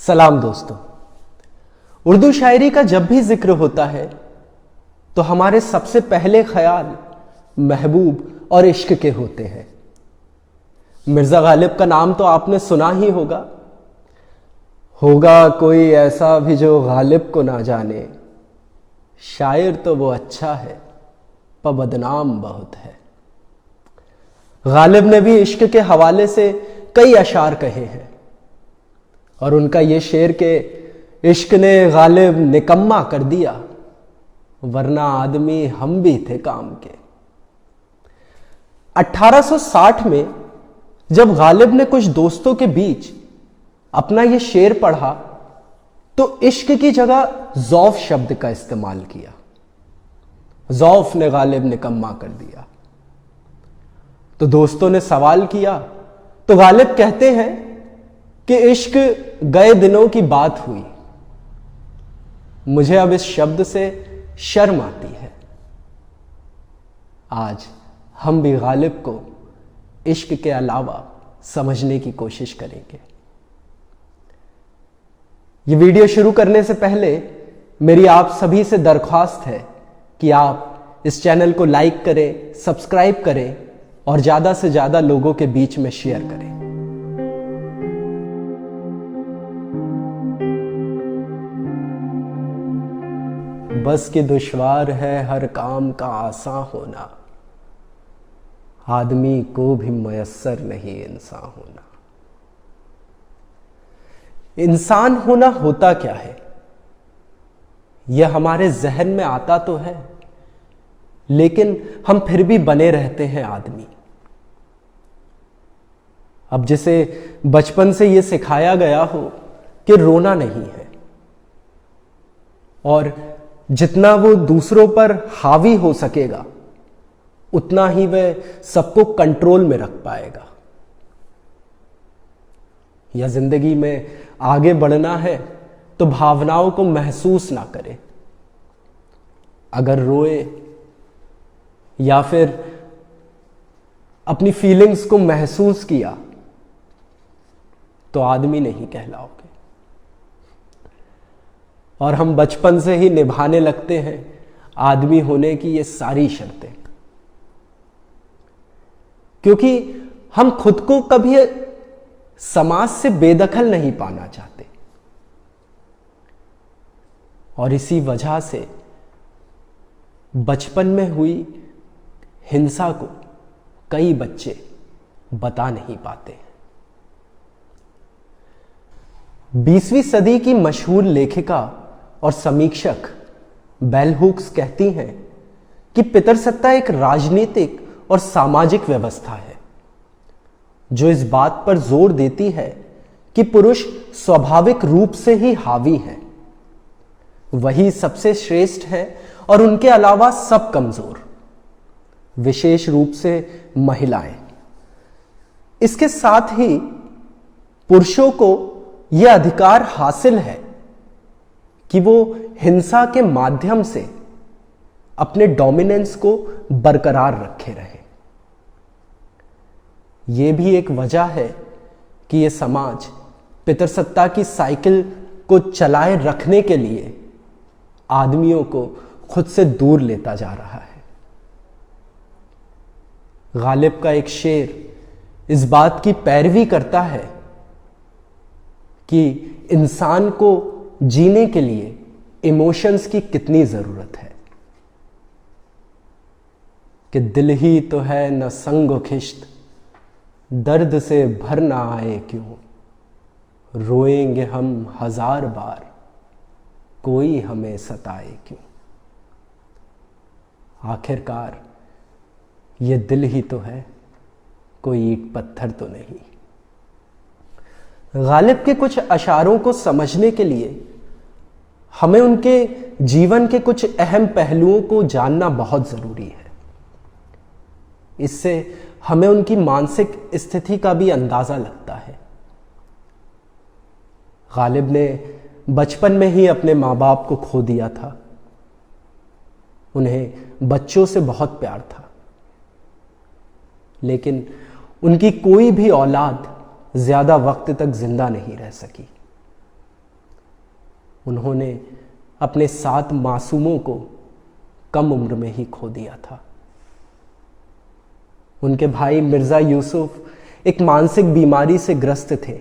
सलाम दोस्तों। उर्दू शायरी का जब भी जिक्र होता है तो हमारे सबसे पहले ख्याल महबूब और इश्क के होते हैं। मिर्जा गालिब का नाम तो आपने सुना ही होगा। होगा कोई ऐसा भी जो गालिब को ना जाने, शायर तो वो अच्छा है पर बदनाम बहुत है। गालिब ने भी इश्क के हवाले से कई अशार कहे हैं और उनका ये शेर के इश्क ने गालिब निकम्मा कर दिया, वरना आदमी हम भी थे काम के। 1860 में जब गालिब ने कुछ दोस्तों के बीच अपना ये शेर पढ़ा तो इश्क की जगह ज़ौफ शब्द का इस्तेमाल किया। ज़ौफ ने गालिब निकम्मा कर दिया। तो दोस्तों ने सवाल किया तो गालिब कहते हैं कि इश्क गए दिनों की बात हुई, मुझे अब इस शब्द से शर्म आती है। आज हम भी गालिब को इश्क के अलावा समझने की कोशिश करेंगे। ये वीडियो शुरू करने से पहले मेरी आप सभी से दरख्वास्त है कि आप इस चैनल को लाइक करें, सब्सक्राइब करें और ज्यादा से ज्यादा लोगों के बीच में शेयर करें। बस कि दुश्वार है हर काम का आसान होना, आदमी को भी मयस्सर नहीं इंसान होना। इंसान होना होता क्या है, यह हमारे जहन में आता तो है, लेकिन हम फिर भी बने रहते हैं आदमी। अब जिसे बचपन से यह सिखाया गया हो कि रोना नहीं है और जितना वो दूसरों पर हावी हो सकेगा उतना ही वह सबको कंट्रोल में रख पाएगा। या जिंदगी में आगे बढ़ना है तो भावनाओं को महसूस ना करे। अगर रोए या फिर अपनी फीलिंग्स को महसूस किया तो आदमी नहीं कहलाओगे। और हम बचपन से ही निभाने लगते हैं आदमी होने की ये सारी शर्तें, क्योंकि हम खुद को कभी समाज से बेदखल नहीं पाना चाहते। और इसी वजह से बचपन में हुई हिंसा को कई बच्चे बता नहीं पाते। 20वीं सदी की मशहूर लेखिका और समीक्षक बेल हुक्स कहती हैं कि पितरसत्ता एक राजनीतिक और सामाजिक व्यवस्था है जो इस बात पर जोर देती है कि पुरुष स्वाभाविक रूप से ही हावी हैं, वही सबसे श्रेष्ठ है और उनके अलावा सब कमजोर, विशेष रूप से महिलाएं। इसके साथ ही पुरुषों को यह अधिकार हासिल है कि वो हिंसा के माध्यम से अपने डोमिनेंस को बरकरार रखे रहे। यह भी एक वजह है कि यह समाज पितरसत्ता की साइकिल को चलाए रखने के लिए आदमियों को खुद से दूर लेता जा रहा है। गालिब का एक शेर इस बात की पैरवी करता है कि इंसान को जीने के लिए इमोशंस की कितनी जरूरत है, कि दिल ही तो है न संग खिश्त, दर्द से भर ना आए क्यों, रोएंगे हम 1000 बार, कोई हमें सताए क्यों। आखिरकार ये दिल ही तो है, कोई ईंट पत्थर तो नहीं। गालिब के कुछ अशारों को समझने के लिए हमें उनके जीवन के कुछ अहम पहलुओं को जानना बहुत जरूरी है। इससे हमें उनकी मानसिक स्थिति का भी अंदाजा लगता है। गालिब ने बचपन में ही अपने माँ बाप को खो दिया था। उन्हें बच्चों से बहुत प्यार था, लेकिन उनकी कोई भी औलाद ज्यादा वक्त तक जिंदा नहीं रह सकी। उन्होंने अपने 7 मासूमों को कम उम्र में ही खो दिया था। उनके भाई मिर्जा यूसुफ एक मानसिक बीमारी से ग्रस्त थे,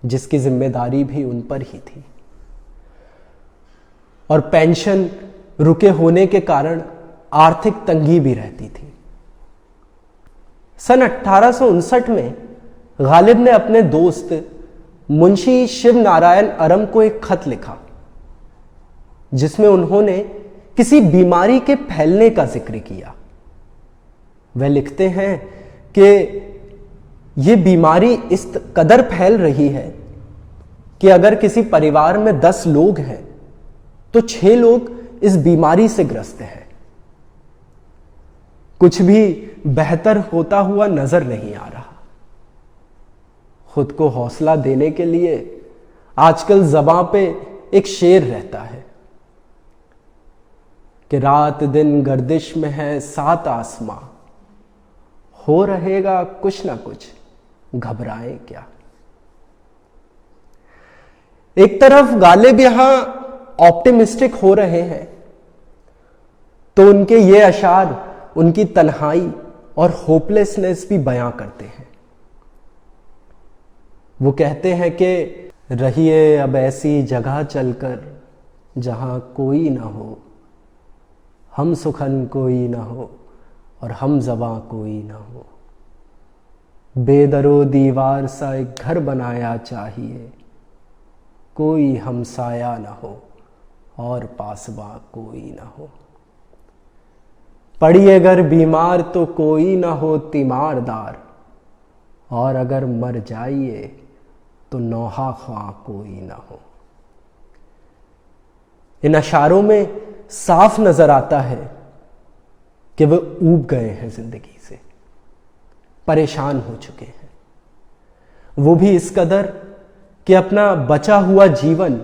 जिसकी जिम्मेदारी भी उन पर ही थी, और पेंशन रुके होने के कारण आर्थिक तंगी भी रहती थी। सन 1859 में गालिब ने अपने दोस्त मुंशी शिव नारायण अरम को एक खत लिखा, जिसमें उन्होंने किसी बीमारी के फैलने का जिक्र किया। वह लिखते हैं कि यह बीमारी इस कदर फैल रही है कि अगर किसी परिवार में 10 लोग हैं तो 6 लोग इस बीमारी से ग्रस्त हैं। कुछ भी बेहतर होता हुआ नजर नहीं आ रहा। खुद को हौसला देने के लिए आजकल ज़बां पे एक शेर रहता है कि रात दिन गर्दिश में है 7 आसमां, हो रहेगा कुछ ना कुछ, घबराएं क्या। एक तरफ गालिब यहां ऑप्टिमिस्टिक हो रहे हैं, तो उनके ये अशार उनकी तन्हाई और होपलेसनेस भी बयां करते हैं। वो कहते हैं कि रहिए अब ऐसी जगह चलकर जहां कोई ना हो, हम सुखन कोई ना हो और हम ज़बां कोई ना हो। बेदरो दीवार सा एक घर बनाया चाहिए, कोई हमसाया ना हो और पासबा कोई ना हो। पड़ी अगर बीमार तो कोई ना हो तीमारदार, और अगर मर जाइए तो नौहा ख्वाह कोई ना हो। इन अशारों में साफ नजर आता है कि वे ऊब गए हैं, जिंदगी से परेशान हो चुके हैं। वो भी इस कदर कि अपना बचा हुआ जीवन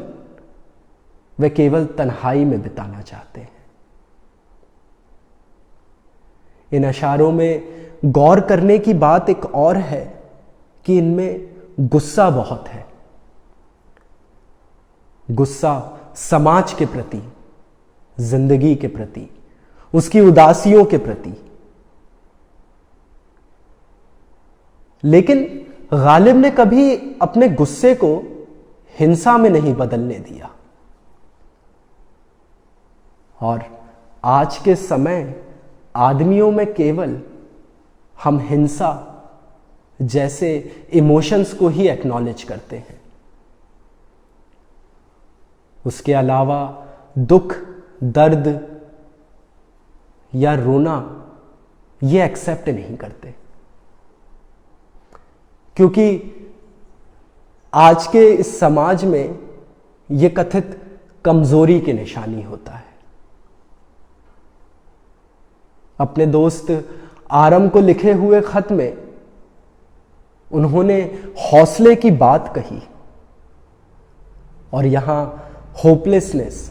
वे केवल तन्हाई में बिताना चाहते हैं। इन अशारों में गौर करने की बात एक और है कि इनमें गुस्सा बहुत है। गुस्सा समाज के प्रति, जिंदगी के प्रति, उसकी उदासियों के प्रति। लेकिन गालिब ने कभी अपने गुस्से को हिंसा में नहीं बदलने दिया, और आज के समय आदमियों में केवल हम हिंसा जैसे इमोशंस को ही एक्नॉलेज करते हैं। उसके अलावा दुख, दर्द या रोना ये एक्सेप्ट नहीं करते, क्योंकि आज के इस समाज में यह कथित कमजोरी की निशानी होता है। अपने दोस्त आरम को लिखे हुए खत में उन्होंने हौसले की बात कही, और यहां होपलेसनेस,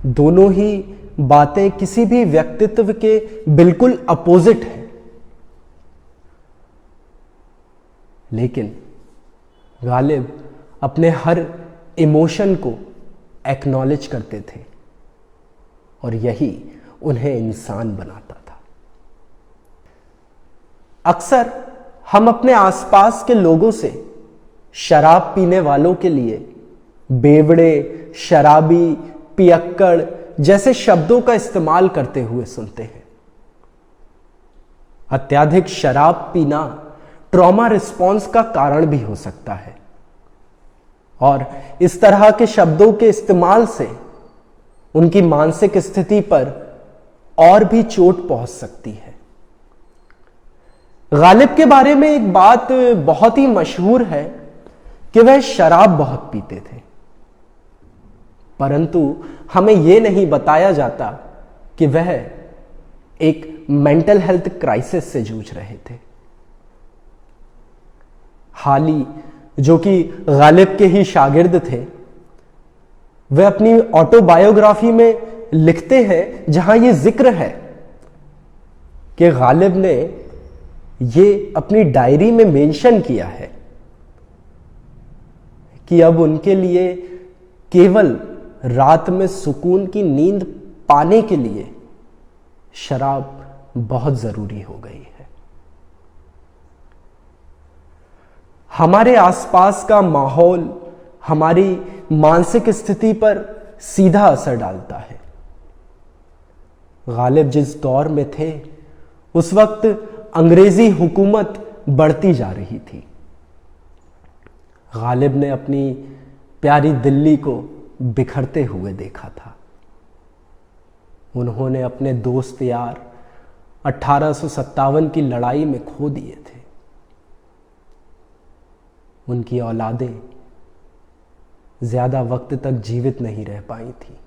दोनों ही बातें किसी भी व्यक्तित्व के बिल्कुल अपोजिट हैं। लेकिन गालिब अपने हर इमोशन को एक्नॉलेज करते थे, और यही उन्हें इंसान बनाता था। अक्सर हम अपने आसपास के लोगों से शराब पीने वालों के लिए बेवड़े, शराबी, पियक्कड़ जैसे शब्दों का इस्तेमाल करते हुए सुनते हैं। अत्यधिक शराब पीना ट्रॉमा रिस्पॉन्स का कारण भी हो सकता है, और इस तरह के शब्दों के इस्तेमाल से उनकी मानसिक स्थिति पर और भी चोट पहुंच सकती है। गालिब के बारे में एक बात बहुत ही मशहूर है कि वह शराब बहुत पीते थे, परंतु हमें यह नहीं बताया जाता कि वह एक मेंटल हेल्थ क्राइसिस से जूझ रहे थे। हाली, जो कि गालिब के ही शागिर्द थे, वे अपनी ऑटोबायोग्राफी में लिखते हैं, जहां यह जिक्र है कि गालिब ने ये अपनी डायरी में मेंशन किया है कि अब उनके लिए केवल रात में सुकून की नींद पाने के लिए शराब बहुत जरूरी हो गई है। हमारे आसपास का माहौल हमारी मानसिक स्थिति पर सीधा असर डालता है। गालिब जिस दौर में थे उस वक्त अंग्रेजी हुकूमत बढ़ती जा रही थी। गालिब ने अपनी प्यारी दिल्ली को बिखरते हुए देखा था। उन्होंने अपने दोस्त यार 1857 की लड़ाई में खो दिए थे। उनकी औलादें ज्यादा वक्त तक जीवित नहीं रह पाई थी।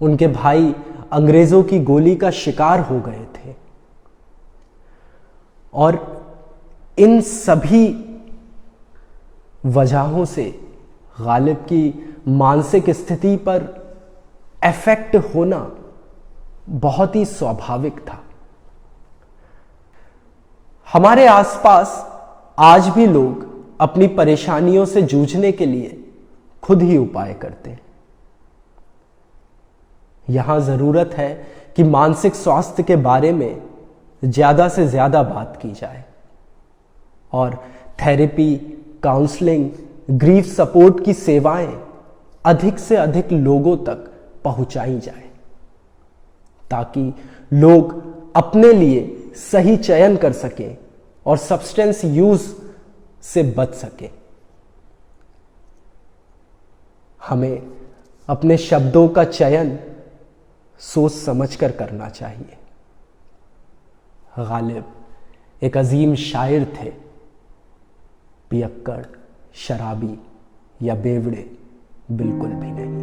उनके भाई अंग्रेजों की गोली का शिकार हो गए थे। और इन सभी वजहों से गालिब की मानसिक स्थिति पर इफेक्ट होना बहुत ही स्वाभाविक था। हमारे आसपास आज भी लोग अपनी परेशानियों से जूझने के लिए खुद ही उपाय करते हैं। यहां जरूरत है कि मानसिक स्वास्थ्य के बारे में ज्यादा से ज्यादा बात की जाए और थेरेपी, काउंसलिंग, ग्रीफ सपोर्ट की सेवाएं अधिक से अधिक लोगों तक पहुंचाई जाए ताकि लोग अपने लिए सही चयन कर सकें और सब्सटेंस यूज से बच सकें। हमें अपने शब्दों का चयन सोच समझकर करना चाहिए। गालिब एक अजीम शायर थे, पियक्कड़, शराबी या बेवड़े बिल्कुल भी नहीं।